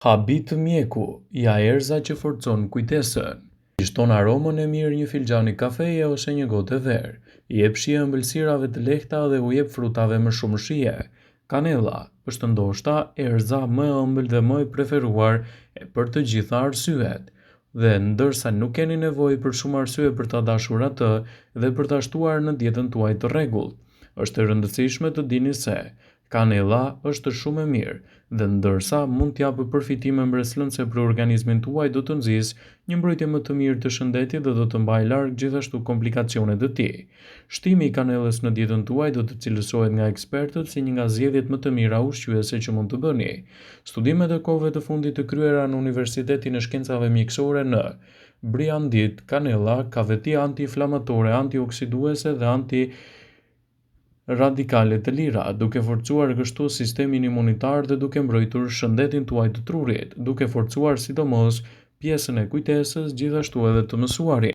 Habi të mjeku, ja erza që forcon kujtesën. Shton aromën e mirë një filxhani kafeje ose një gotë verë. I jep shije ëmbëlsirave të lehta dhe u jep frutave më shumë shije. Kanella është ndoshta erza më e ëmbël dhe më e preferuar për të gjitha arsyet. Dhe ndërsa nuk keni nevojë për shumë arsye për ta dashur atë dhe për ta shtuar në dietën tuaj të rregullt, është e rëndësishme të dini se kanella është shumë e mirë dhe ndërsa mund t'japë përfitime mbreslënse për organizmin tuaj, do të nxjisë një mbrojtje më të mirë të shëndetit dhe do të mbajë larg gjithashtu komplikacionet e tij. Shtimi i kanellës në dietën tuaj do të cilësohet nga ekspertët si një nga zgjedhjet më të mira ushqyese që mund të bëni. Studimet e kohëve të fundit të kryera në Universitetin e Shkencave Mjekësore në Briandit, kanella ka veti anti-inflamatore, antioksiduese dhe radikale të lira, duke forcuar kështu sistemin imunitar dhe duke mbrojtur shëndetin tuaj të trurit, duke forcuar sidomos pjesën e kujtesës, gjithashtu edhe të mësuarin.